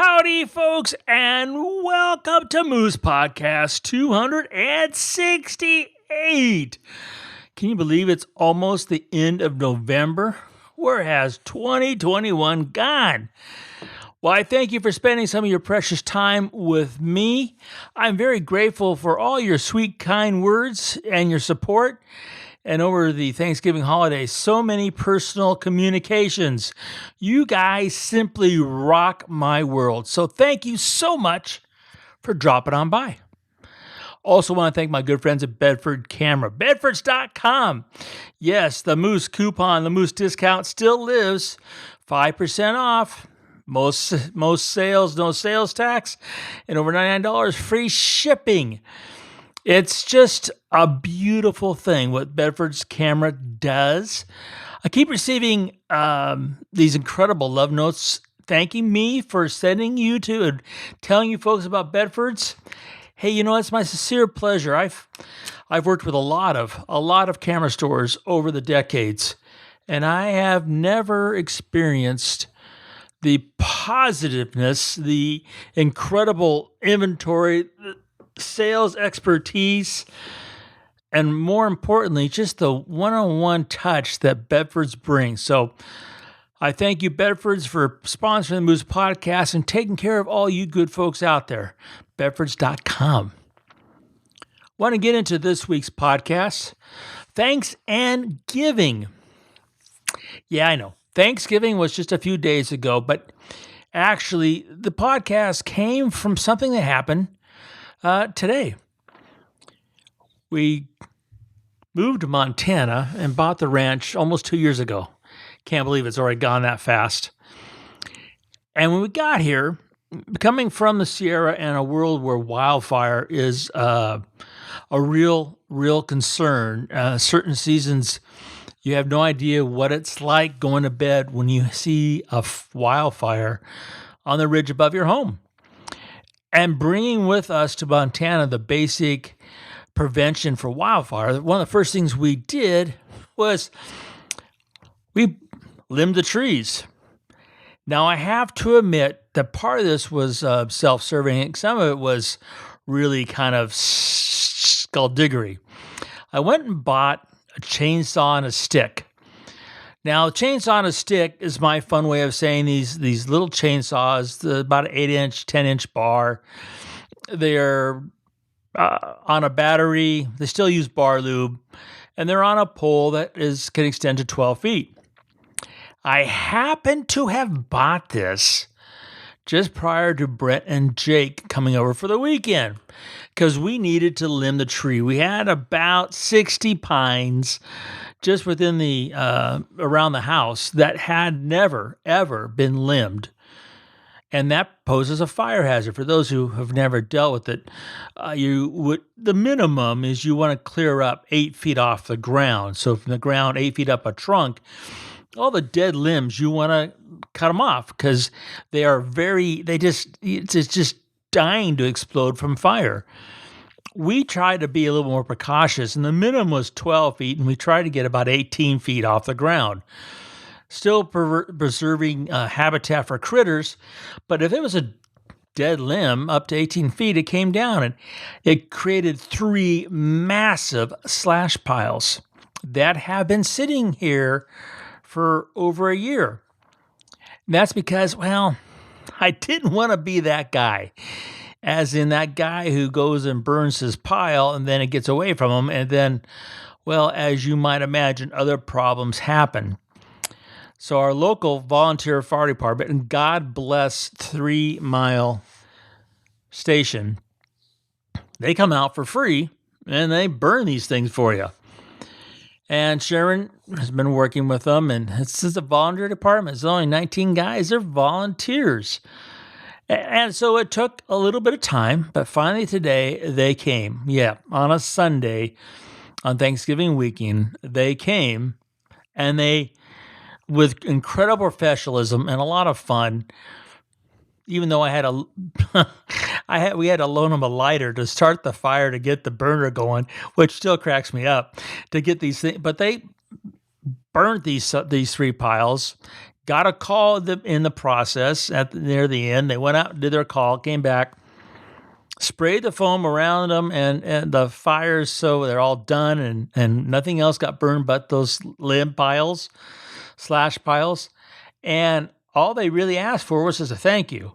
Howdy, folks, and welcome to Moose Podcast 268. Can you believe it's almost the end of November? Where has 2021 gone? Well, I thank you for spending some of your precious time with me. I'm very grateful for all your sweet, kind words and your support. And over the Thanksgiving holiday, so many personal communications. You guys simply rock my world. So thank you so much for dropping on by. Also want to thank my good friends at Bedford Camera. Bedfords.com. Yes, the Moose coupon, the Moose discount still lives. 5% off. Most sales, no sales tax. And over $99 free shipping. It's just a beautiful thing what Bedford's Camera does. I keep receiving these incredible love notes thanking me for sending you to and telling you folks about Bedford's. Hey, you know, it's my sincere pleasure. I've worked with a lot of camera stores over the decades, and I have never experienced the positiveness, the incredible inventory, sales expertise, and more importantly, just the one-on-one touch that Bedford's brings. So I thank you, Bedford's, for sponsoring the Moose Podcast and taking care of all you good folks out there. Bedfords.com. Want to get into this week's podcast. Thanks and giving. Yeah, I know. Thanksgiving was just a few days ago, but actually the podcast came from something that happened today. We moved to Montana and bought the ranch almost 2 years ago. Can't believe it's already gone that fast. And when we got here, coming from the Sierra and a world where wildfire is a real concern, certain seasons you have no idea what it's like going to bed when you see a wildfire on the ridge above your home. And bringing with us to Montana the basic prevention for wildfire, one of the first things we did was we limbed the trees. Now, I have to admit that part of this was self-serving. Some of it was really kind of skullduggery. I went and bought a chainsaw and a stick. Now, a chainsaw and a stick is my fun way of saying these little chainsaws, about an 8-inch, 10-inch bar. They're on a battery. They still use bar lube. And they're on a pole that can extend to 12 feet. I happen to have bought this just prior to Brett and Jake coming over for the weekend because we needed to limb the tree. We had about 60 pines just within the around the house that had never, ever been limbed. And that poses a fire hazard. For those who have never dealt with it, the minimum is you want to clear up 8 feet off the ground. So from the ground, 8 feet up a trunk, all the dead limbs, you want to cut them off because it's just dying to explode from fire. We tried to be a little more precautious, and the minimum was 12 feet, and we tried to get about 18 feet off the ground. Still preserving habitat for critters, but if it was a dead limb up to 18 feet, it came down, and it created 3 massive slash piles that have been sitting here for over a year. And that's because, well, I didn't want to be that guy. As in that guy who goes and burns his pile and then it gets away from him. And then, well, as you might imagine, other problems happen. So our local volunteer fire department, and God bless 3 Mile Station, they come out for free and they burn these things for you. And Sharon has been working with them, and this is a volunteer department. It's only 19 guys. They're volunteers. And so it took a little bit of time, but finally today they came. Yeah, on a Sunday, on Thanksgiving weekend, they came, and they, with incredible professionalism and a lot of fun, even though we had to loan them a lighter to start the fire to get the burner going, which still cracks me up to get these things. But they burnt these 3 piles, got a call in the process near the end. They went out, did their call, came back, sprayed the foam around them and the fires so they're all done and nothing else got burned but those slash piles. And all they really asked for was just a thank you.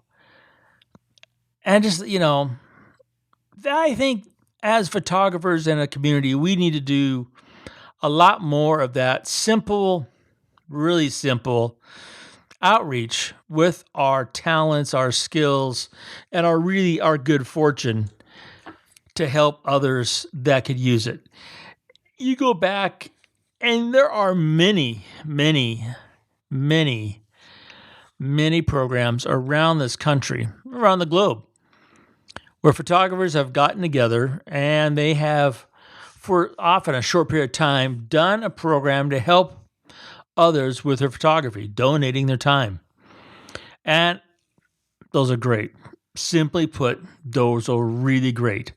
And just, I think as photographers in a community, we need to do a lot more of that simple, really simple outreach with our talents, our skills, and our good fortune to help others that could use it. You go back, and there are many, many, many, many programs around this country, around the globe, where photographers have gotten together and they have, for often a short period of time, done a program to help others with their photography, donating their time. And those are great. Simply put, those are really great.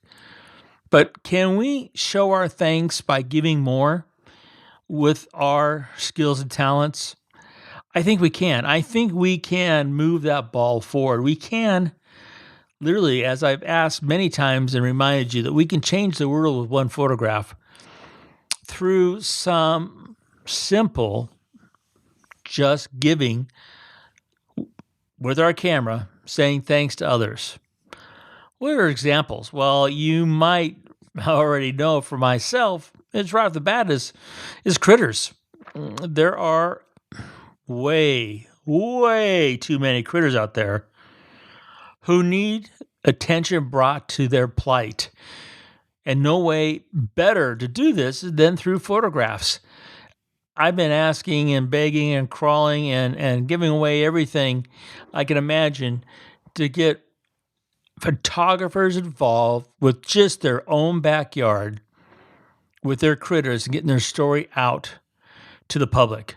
But can we show our thanks by giving more with our skills and talents? I think we can. I think we can move that ball forward. We can, literally, as I've asked many times and reminded you, that we can change the world with one photograph through some simple just giving with our camera, saying thanks to others. What are examples? Well, you might already know for myself, it's right off the bat is critters. There are way, way too many critters out there who need attention brought to their plight. And no way better to do this than through photographs. I've been asking and begging and crawling and giving away everything I can imagine to get photographers involved with just their own backyard, with their critters, and getting their story out to the public.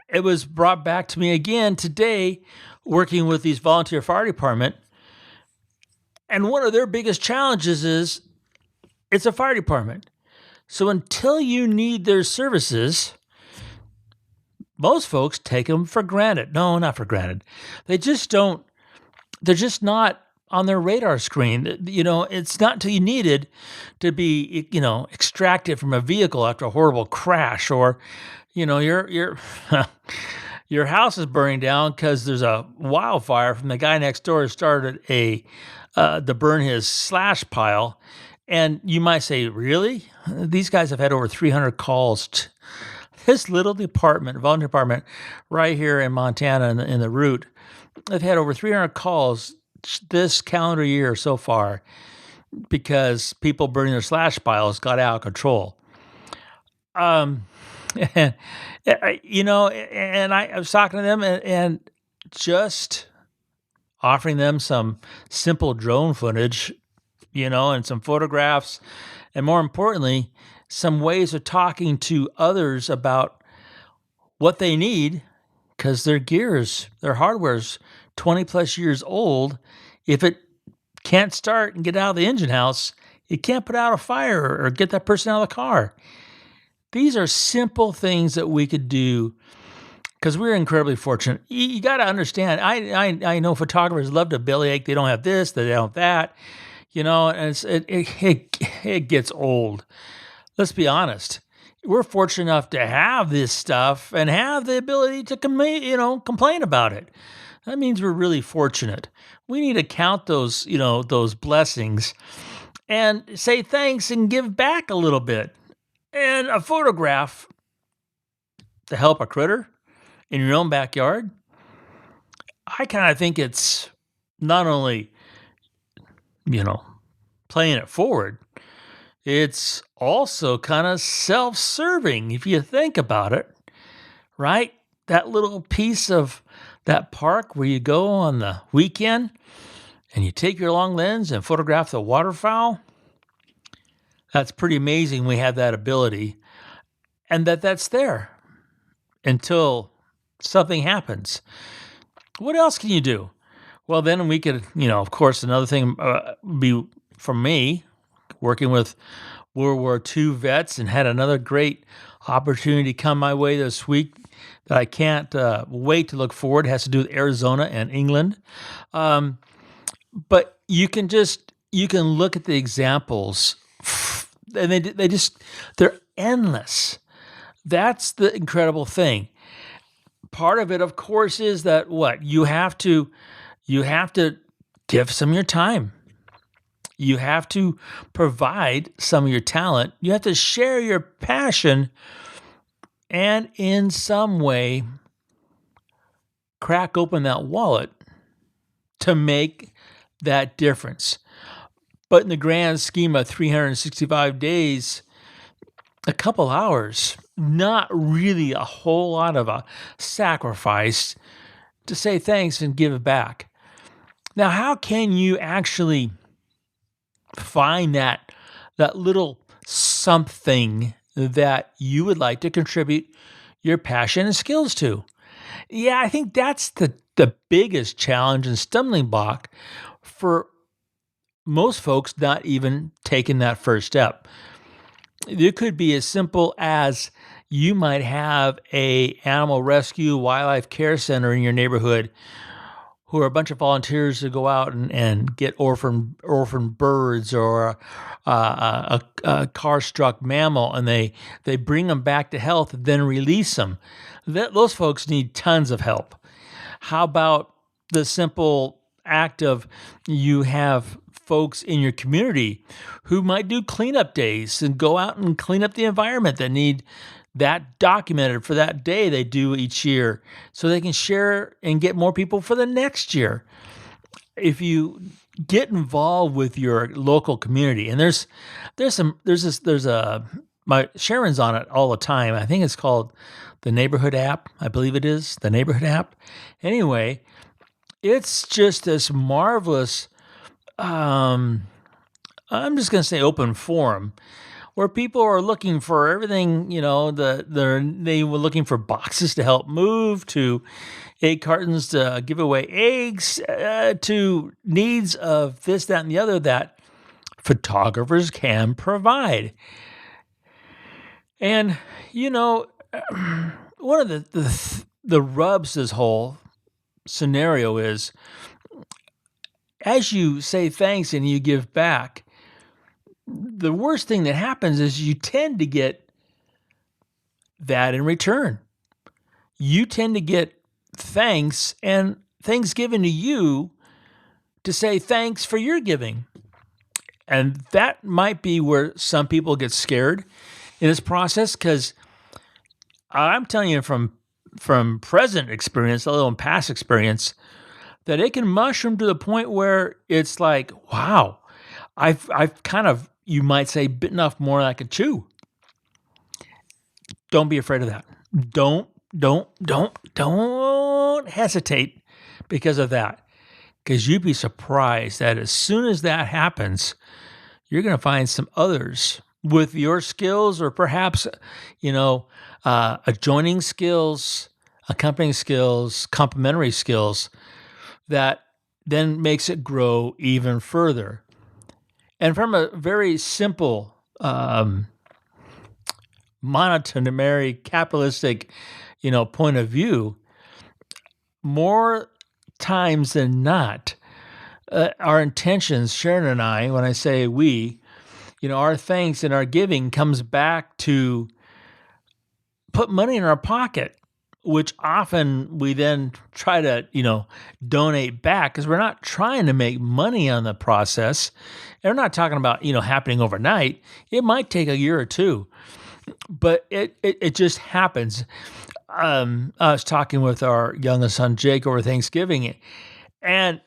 It was brought back to me again today, working with these volunteer fire department. And one of their biggest challenges is it's a fire department. So until you need their services, most folks take them for granted. No, not for granted. They just don't, they're just not on their radar screen. It's not until you needed to be, extracted from a vehicle after a horrible crash, or, your your house is burning down because there's a wildfire from the guy next door who started to burn his slash pile. And you might say, really? These guys have had over 300 calls. This little department, volunteer department, right here in Montana in the Root, they've had over 300 calls this calendar year so far because people burning their slash piles got out of control. And I was talking to them and just offering them some simple drone footage, and some photographs, and more importantly, some ways of talking to others about what they need, because their hardware's 20 plus years old. If it can't start and get out of the engine house, it can't put out a fire or get that person out of the car. These are simple things that we could do because we're incredibly fortunate. You got to understand, I know photographers love to bellyache. They don't have this, they don't have that. And it gets old. Let's be honest. We're fortunate enough to have this stuff and have the ability to complain about it. That means we're really fortunate. We need to count those blessings and say thanks and give back a little bit. And a photograph to help a critter in your own backyard, I kind of think it's not only playing it forward, it's also kind of self-serving if you think about it, right? That little piece of that park where you go on the weekend and you take your long lens and photograph the waterfowl, that's pretty amazing we have that ability and that's there until something happens. What else can you do? Well, then we could, of course, another thing be from me, working with World War II vets, and had another great opportunity come my way this week that I can't wait to look forward. It has to do with Arizona and England. But you can look at the examples, and they're endless. That's the incredible thing. Part of it, of course, is that what you have to give some of your time. You have to provide some of your talent. You have to share your passion, and in some way crack open that wallet to make that difference. But in the grand scheme of 365 days, a couple hours, not really a whole lot of a sacrifice to say thanks and give it back. Now, how can you actually find that little something that you would like to contribute your passion and skills to? Yeah, I think that's the biggest challenge and stumbling block for most folks not even taking that first step. It could be as simple as you might have a animal rescue wildlife care center in your neighborhood who are a bunch of volunteers to go out and get orphan birds or a car-struck mammal, and they bring them back to health, then release them. Those folks need tons of help. How about the simple act of you have folks in your community who might do cleanup days and go out and clean up the environment that need that documented for that day they do each year so they can share and get more people for the next year. If you get involved with your local community, and there's Sharon's on it all the time. I think it's called the Neighborhood app. I believe it is the Neighborhood app. Anyway, it's just this marvelous, I'm just going to say open forum where people are looking for everything, they were looking for boxes to help move, to egg cartons to give away eggs, to needs of this, that, and the other that photographers can provide. And, one of the rubs this whole scenario is, as you say thanks and you give back, the worst thing that happens is you tend to get that in return. You tend to get thanks and things given to you to say thanks for your giving. And that might be where some people get scared in this process, because I'm telling you from present experience, a little past experience, that it can mushroom to the point where it's like, wow, I've kind of, you might say, bitten off more than I could chew. Don't be afraid of that. Don't hesitate because of that. Because you'd be surprised that as soon as that happens, you're going to find some others with your skills, or perhaps, adjoining skills, accompanying skills, complementary skills, that then makes it grow even further. And from a very simple, monetary, capitalistic, point of view, more times than not, our intentions, Sharon and I, when I say we, our thanks and our giving comes back to put money in our pocket, which often we then try to, donate back, because we're not trying to make money on the process. And we're not talking about, happening overnight. It might take a year or two, but it just happens. I was talking with our youngest son, Jake, over Thanksgiving, and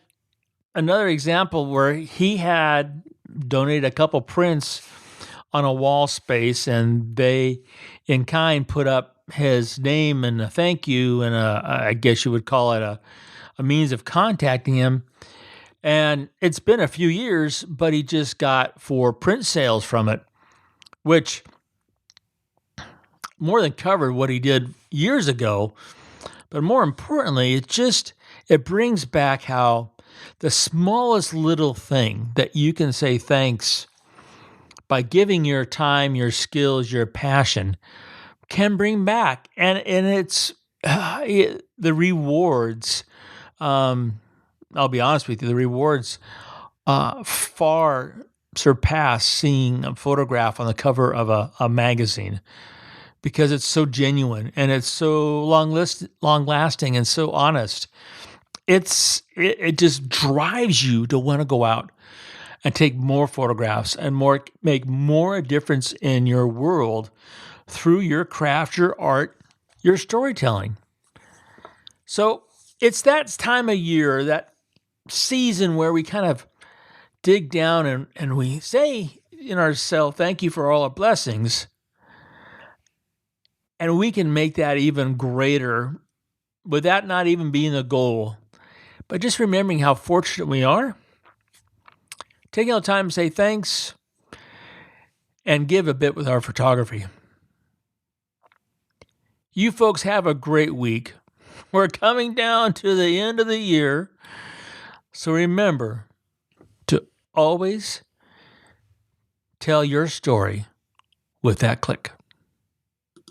another example where he had donated a couple prints on a wall space, and they, in kind, put up his name and a thank you, and I guess you would call it a means of contacting him. And it's been a few years, but he just got 4 print sales from it, which more than covered what he did years ago. But more importantly, it brings back how the smallest little thing that you can say thanks by giving your time, your skills, your passion can bring back. And it's the rewards, I'll be honest with you, the rewards far surpass seeing a photograph on the cover of a magazine, because it's so genuine and it's so long lasting and so honest. It just drives you to want to go out and take more photographs and make more a difference in your world through your craft, your art, your storytelling. So it's that time of year, that season where we kind of dig down and we say in ourselves, thank you for all our blessings. And we can make that even greater with that not even being the goal, but just remembering how fortunate we are, taking the time to say thanks and give a bit with our photography. You folks have a great week. We're coming down to the end of the year. So remember to always tell your story with that click.